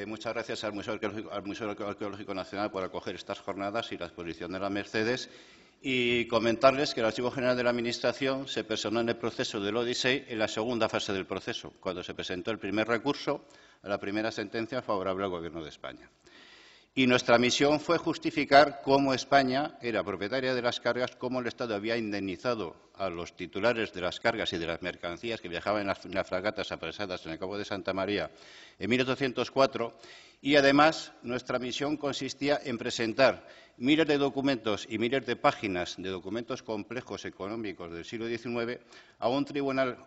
Muchas gracias al Museo Arqueológico Nacional por acoger estas jornadas y la exposición de la Mercedes. Y comentarles que el Archivo General de la Administración se personó en el proceso del Odisei en la segunda fase del proceso, cuando se presentó el primer recurso a la primera sentencia favorable al Gobierno de España. Y nuestra misión fue justificar cómo España era propietaria de las cargas, cómo el Estado había indemnizado a los titulares de las cargas y de las mercancías que viajaban en las fragatas apresadas en el Cabo de Santa María en 1804. Y, además, nuestra misión consistía en presentar miles de documentos y miles de páginas de documentos complejos económicos del siglo XIX a un tribunal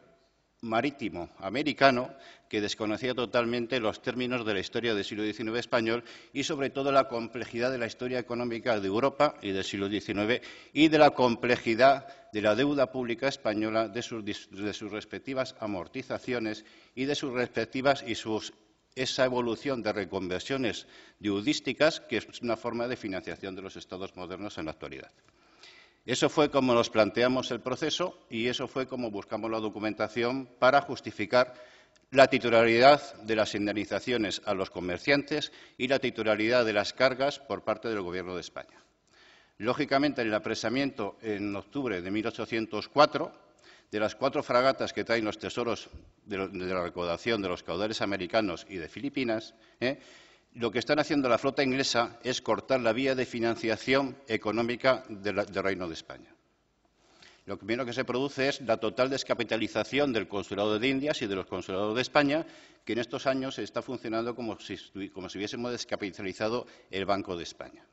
marítimo americano que desconocía totalmente los términos de la historia del siglo XIX español y, sobre todo, la complejidad de la historia económica de Europa y del siglo XIX y de la complejidad de la deuda pública española, de sus respectivas amortizaciones y de sus respectivas esa evolución de reconversiones deudísticas, que es una forma de financiación de los estados modernos en la actualidad. Eso fue como nos planteamos el proceso y eso fue como buscamos la documentación para justificar la titularidad de las indemnizaciones a los comerciantes y la titularidad de las cargas por parte del Gobierno de España. Lógicamente, en el apresamiento en octubre de 1804, de las 4 fragatas que traen los tesoros de la recaudación de los caudales americanos y de Filipinas, lo que están haciendo la flota inglesa es cortar la vía de financiación económica del Reino de España. Lo primero que se produce es la total descapitalización del Consulado de Indias y de los consulados de España, que en estos años está funcionando como si hubiésemos descapitalizado el Banco de España.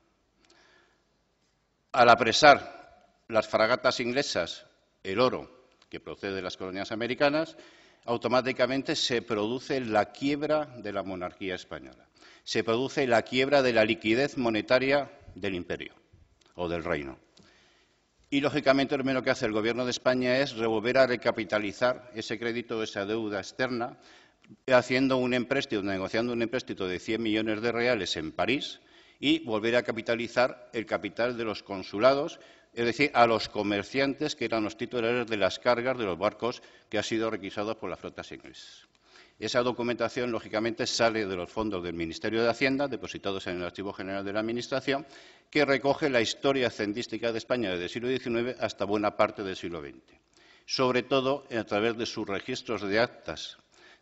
Al apresar las fragatas inglesas, el oro que procede de las colonias americanas, automáticamente se produce la quiebra de la monarquía española. Se produce la quiebra de la liquidez monetaria del imperio o del reino. Y, lógicamente, lo primero que hace el Gobierno de España es volver a recapitalizar ese crédito, esa deuda externa, haciendo un empréstito, negociando un empréstito de 100 millones de reales en París y volver a capitalizar el capital de los consulados, es decir, a los comerciantes que eran los titulares de las cargas de los barcos que han sido requisados por las flotas inglesas. Esa documentación, lógicamente, sale de los fondos del Ministerio de Hacienda, depositados en el Archivo General de la Administración, que recoge la historia hacendística de España desde el siglo XIX hasta buena parte del siglo XX, sobre todo a través de sus registros de actas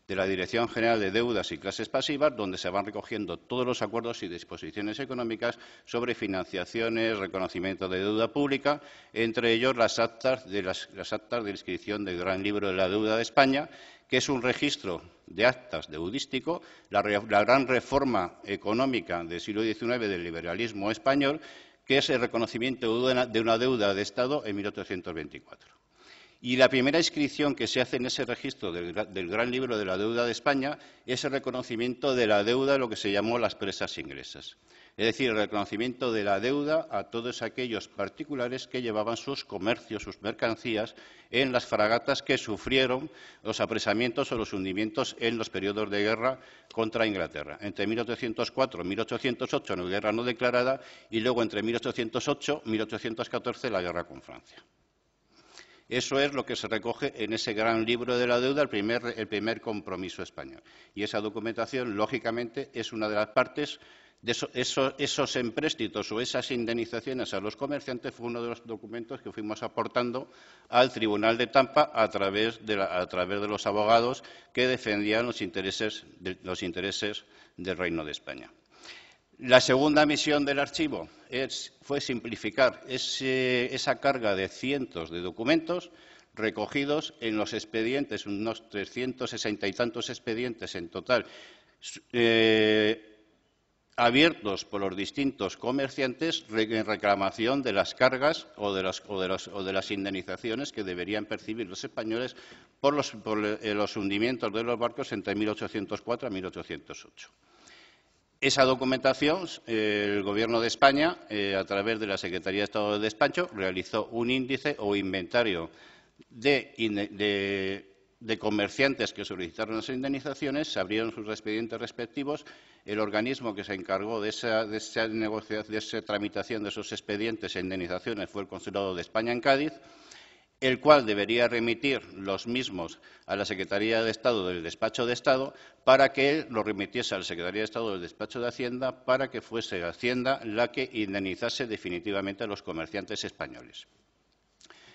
de la Dirección General de Deudas y Clases Pasivas, donde se van recogiendo todos los acuerdos y disposiciones económicas sobre financiaciones, reconocimiento de deuda pública, entre ellos las actas de inscripción del Gran Libro de la Deuda de España, que es un registro de actas deudístico, la gran reforma económica del siglo XIX del liberalismo español, que es el reconocimiento de una deuda de Estado en 1824. Y la primera inscripción que se hace en ese registro del Gran Libro de la Deuda de España es el reconocimiento de la deuda de lo que se llamó las presas inglesas. Es decir, el reconocimiento de la deuda a todos aquellos particulares que llevaban sus comercios, sus mercancías, en las fragatas que sufrieron los apresamientos o los hundimientos en los periodos de guerra contra Inglaterra. Entre 1804 y 1808, la guerra no declarada, y luego entre 1808 y 1814, la guerra con Francia. Eso es lo que se recoge en ese Gran Libro de la Deuda, el primer compromiso español. Y esa documentación, lógicamente, es una de las partes de esos empréstitos o esas indemnizaciones a los comerciantes. Fue uno de los documentos que fuimos aportando al Tribunal de Tampa a través de los abogados que defendían los intereses del Reino de España. La segunda misión del archivo fue simplificar esa carga de cientos de documentos recogidos en los expedientes, unos 360 y tantos expedientes en total, abiertos por los distintos comerciantes en reclamación de las cargas o de las indemnizaciones que deberían percibir los españoles por los hundimientos de los barcos entre 1804 y 1808. Esa documentación, el Gobierno de España, a través de la Secretaría de Estado del Despacho, realizó un índice o inventario de comerciantes que solicitaron las indemnizaciones, se abrieron sus expedientes respectivos, el organismo que se encargó de esa negociación, de esa tramitación de esos expedientes e indemnizaciones fue el Consulado de España en Cádiz. el cual debería remitir los mismos a la Secretaría de Estado del Despacho de Estado para que él lo remitiese a la Secretaría de Estado del Despacho de Hacienda para que fuese Hacienda la que indemnizase definitivamente a los comerciantes españoles.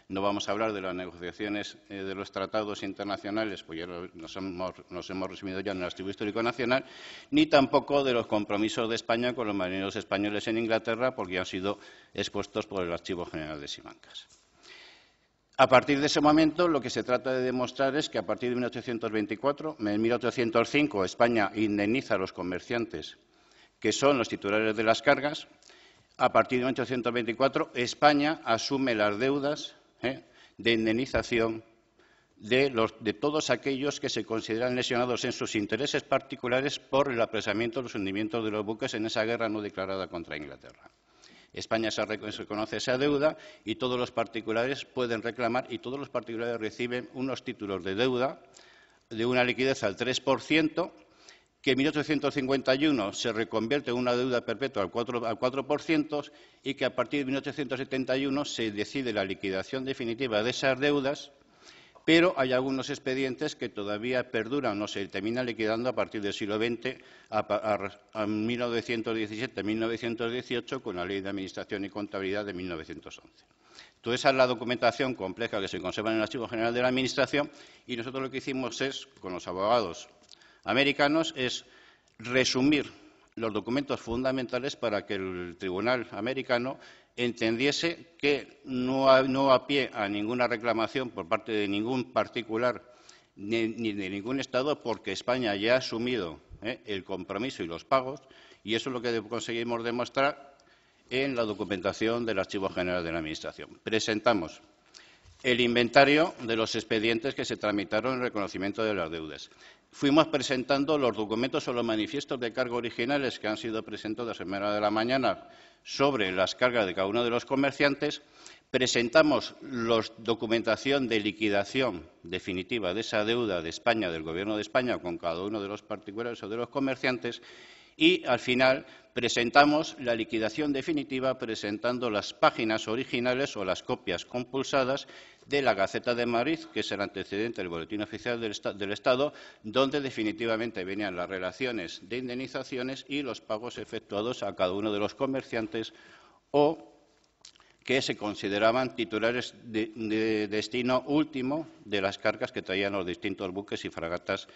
No vamos a hablar de las negociaciones de los tratados internacionales, pues ya nos hemos resumido ya en el Archivo Histórico Nacional, ni tampoco de los compromisos de España con los marineros españoles en Inglaterra, porque han sido expuestos por el Archivo General de Simancas. A partir de ese momento, lo que se trata de demostrar es que a partir de 1824, en 1805, España indemniza a los comerciantes que son los titulares de las cargas. A partir de 1824, España asume las deudas de indemnización de todos aquellos que se consideran lesionados en sus intereses particulares por el apresamiento o los hundimientos de los buques en esa guerra no declarada contra Inglaterra. España se reconoce esa deuda y todos los particulares pueden reclamar y todos los particulares reciben unos títulos de deuda de una liquidez al 3%, que en 1851 se reconvierte en una deuda perpetua al 4% y que a partir de 1871 se decide la liquidación definitiva de esas deudas, pero hay algunos expedientes que todavía perduran o se terminan liquidando a partir del siglo XX, a 1917-1918, con la Ley de Administración y Contabilidad de 1911. Toda esa es la documentación compleja que se conserva en el Archivo General de la Administración y nosotros lo que hicimos es, con los abogados americanos, es resumir los documentos fundamentales para que el tribunal americano entendiese que no a pie a ninguna reclamación por parte de ningún particular ni de ningún Estado, porque España ya ha asumido el compromiso y los pagos, y eso es lo que conseguimos demostrar en la documentación del Archivo General de la Administración. Presentamos el inventario de los expedientes que se tramitaron en reconocimiento de las deudas. Fuimos presentando los documentos o los manifiestos de cargo originales que han sido presentados en primera de la mañana sobre las cargas de cada uno de los comerciantes. Presentamos la documentación de liquidación definitiva de esa deuda de España, del Gobierno de España, con cada uno de los particulares o de los comerciantes. Y, al final, presentamos la liquidación definitiva presentando las páginas originales o las copias compulsadas de la Gaceta de Madrid, que es el antecedente del Boletín Oficial del Estado, donde definitivamente venían las relaciones de indemnizaciones y los pagos efectuados a cada uno de los comerciantes o que se consideraban titulares de destino último de las cargas que traían los distintos buques y fragatas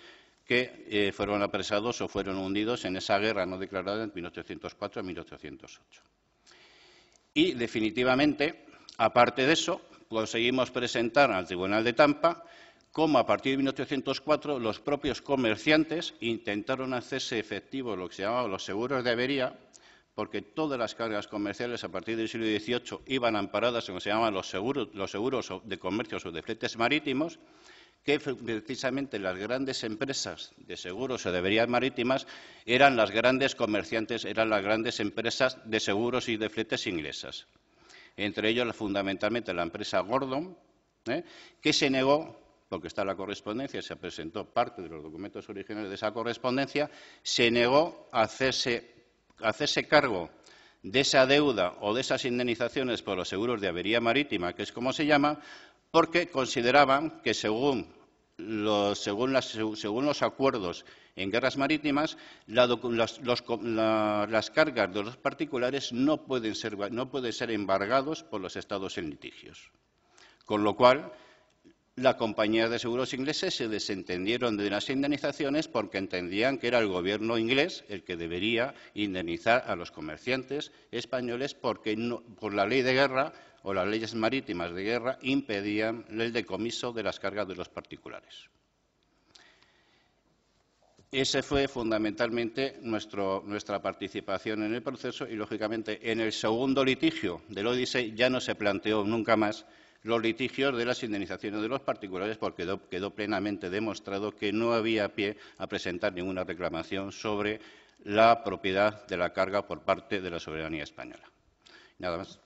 que fueron apresados o fueron hundidos en esa guerra no declarada en 1804 a 1808. Y, definitivamente, aparte de eso, conseguimos presentar al Tribunal de Tampa cómo, a partir de 1804, los propios comerciantes intentaron hacerse efectivo lo que se llamaban los seguros de avería, porque todas las cargas comerciales a partir del siglo XVIII iban amparadas en lo que se llamaban los seguros de comercios o de fletes marítimos, que precisamente las grandes empresas de seguros o de averías marítimas eran las grandes comerciantes, eran las grandes empresas de seguros y de fletes inglesas. Entre ellos, fundamentalmente, la empresa Gordon, que se negó, porque está la correspondencia, se presentó parte de los documentos originales de esa correspondencia, se negó a hacerse cargo de esa deuda o de esas indemnizaciones por los seguros de avería marítima, que es como se llama, porque consideraban que según los acuerdos en guerras marítimas, las cargas de los particulares no pueden ser embargados por los estados en litigios. Con lo cual, la compañía de seguros ingleses se desentendieron de las indemnizaciones porque entendían que era el gobierno inglés el que debería indemnizar a los comerciantes españoles porque por la ley de guerra o las leyes marítimas de guerra impedían el decomiso de las cargas de los particulares. Esa fue fundamentalmente nuestra participación en el proceso y, lógicamente, en el segundo litigio del Odisei ya no se planteó nunca más los litigios de las indemnizaciones de los particulares porque quedó plenamente demostrado que no había pie a presentar ninguna reclamación sobre la propiedad de la carga por parte de la soberanía española. Nada más.